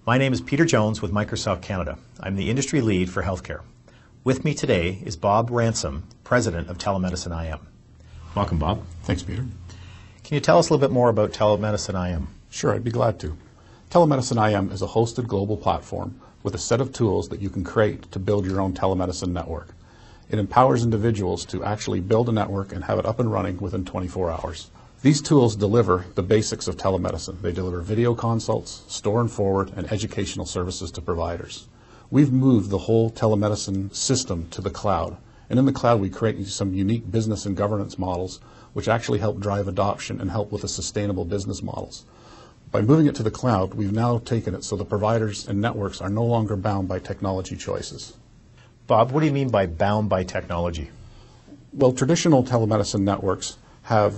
My name is Peter Jones with Microsoft Canada. I'm the industry lead for healthcare. With me today is Bob Ransom, President of Telemedicine IM. Welcome, Bob. Thanks, Peter. Can you tell us a little bit more about Telemedicine IM? Sure, I'd be glad to. Telemedicine IM is a hosted global platform with a set of tools that you can create to build your own telemedicine network. It empowers individuals to actually build a network and have it up and running within 24 hours. These tools deliver the basics of telemedicine. They deliver video consults, store and forward, and educational services to providers. We've moved the whole telemedicine system to the cloud. And in the cloud, we create some unique business and governance models which actually help drive adoption and help with the sustainable business models. By moving it to the cloud, we've now taken it so the providers and networks are no longer bound by technology choices. Bob, what do you mean by bound by technology? Well, traditional telemedicine networks have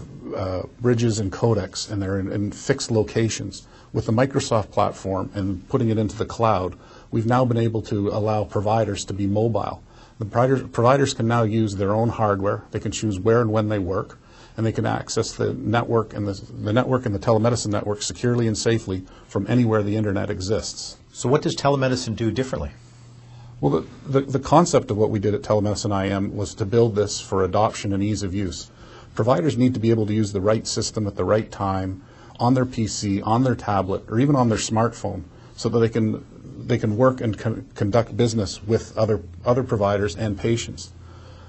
bridges and codecs, and they're in fixed locations. With the Microsoft platform and putting it into the cloud, we've now been able to allow providers to be mobile. The providers can now use their own hardware. They can choose where and when they work, and they can access the network and the network and the telemedicine network securely and safely from anywhere the internet exists. So what does telemedicine do differently? Well, the concept of what we did at Telemedicine IM was to build this for adoption and ease of use. Providers need to be able to use the right system at the right time on their PC, on their tablet, or even on their smartphone so that they can work and conduct business with other providers and patients.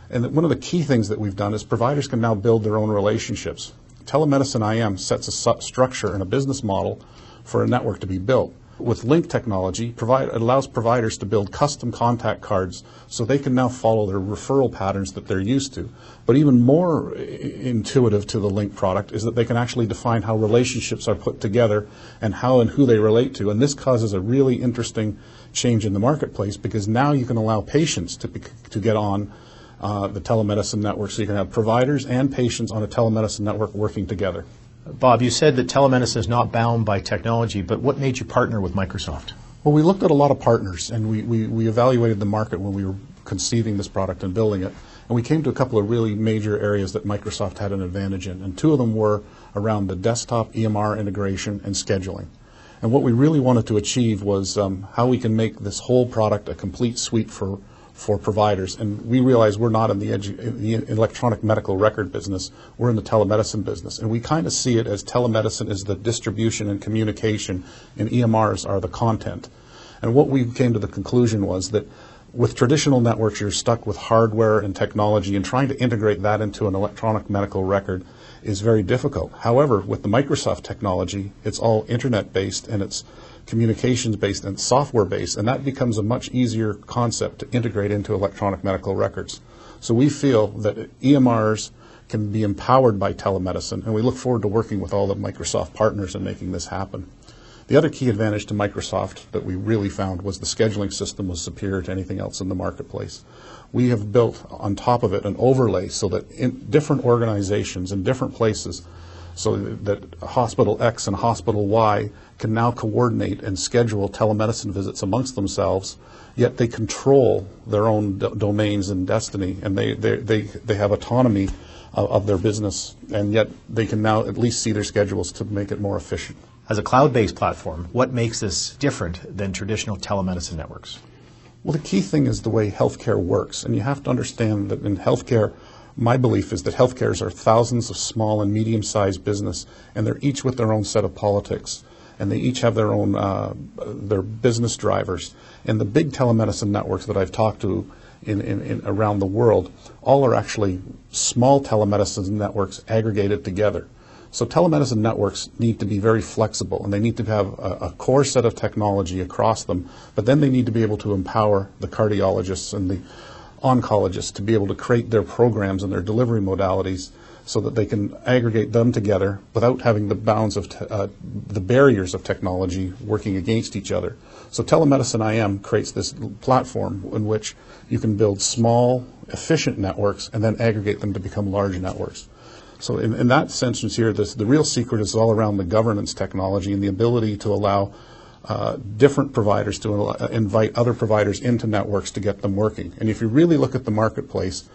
And one of the key things that we've done is providers can now build their own relationships. Telemedicine IM sets a structure and a business model for a network to be built. With link technology, it allows providers to build custom contact cards so they can now follow their referral patterns that they're used to. But even more intuitive to the link product is that they can actually define how relationships are put together and how and who they relate to. And this causes a really interesting change in the marketplace because now you can allow patients to get on the telemedicine network, so you can have providers and patients on a telemedicine network working together. Bob, you said that telemedicine is not bound by technology, but what made you partner with Microsoft? Well, we looked at a lot of partners, and we evaluated the market when we were conceiving this product and building it, and we came to a couple of really major areas that Microsoft had an advantage in, and two of them were around the desktop EMR integration and scheduling. And what we really wanted to achieve was how we can make this whole product a complete suite for providers. And we realize we're not in the electronic medical record business, we're in the telemedicine business. And we kind of see it as telemedicine is the distribution and communication, and EMRs are the content. And what we came to the conclusion was that with traditional networks, you're stuck with hardware and technology, and trying to integrate that into an electronic medical record is very difficult. However, with the Microsoft technology, it's all internet-based, and it's communications-based and software-based, and that becomes a much easier concept to integrate into electronic medical records. So we feel that EMRs can be empowered by telemedicine, and we look forward to working with all the Microsoft partners and making this happen. The other key advantage to Microsoft that we really found was the scheduling system was superior to anything else in the marketplace. We have built on top of it an overlay so that in different organizations in different places, so that Hospital X and Hospital Y can now coordinate and schedule telemedicine visits amongst themselves, yet they control their own domains and destiny, and they have autonomy of their business, and yet they can now at least see their schedules to make it more efficient. As a cloud-based platform, what makes this different than traditional telemedicine networks? Well, the key thing is the way healthcare works, and you have to understand that in healthcare, my belief is that healthcares are thousands of small and medium-sized business, and they're each with their own set of politics, and they each have their own their business drivers. And the big telemedicine networks that I've talked to in around the world, all are actually small telemedicine networks aggregated together. So telemedicine networks need to be very flexible, and they need to have a core set of technology across them, but then they need to be able to empower the cardiologists and the oncologists to be able to create their programs and their delivery modalities so that they can aggregate them together without having the bounds of the barriers of technology working against each other. So Telemedicine IM creates this platform in which you can build small, efficient networks and then aggregate them to become large networks. So in that sense here, the real secret is all around the governance technology and the ability to allow different providers to invite other providers into networks to get them working. And if you really look at the marketplace,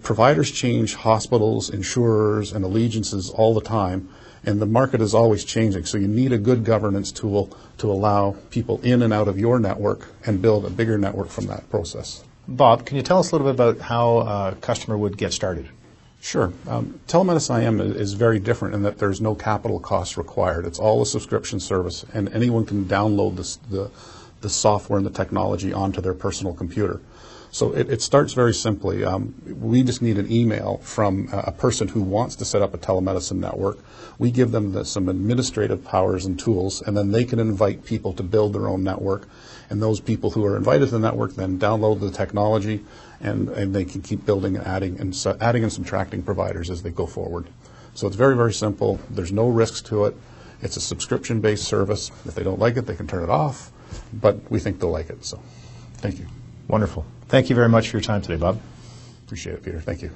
providers change hospitals, insurers, and allegiances all the time, And the market is always changing, so you need a good governance tool to allow people in and out of your network and build a bigger network from that process. Bob, can you tell us a little bit about how a customer would get started? Sure. Telemedicine IM is very different in that there's no capital costs required. It's all a subscription service, and anyone can download the software and the technology onto their personal computer. So it starts very simply. We just need an email from a person who wants to set up a telemedicine network. We give them some administrative powers and tools, and then they can invite people to build their own network. And those people who are invited to the network then download the technology, and they can keep building and adding and subtracting providers as they go forward. So it's very, very simple. There's no risks to it. It's a subscription-based service. If they don't like it, they can turn it off, but we think they'll like it. So thank you. Wonderful. Thank you very much for your time today, Bob. Appreciate it, Peter. Thank you.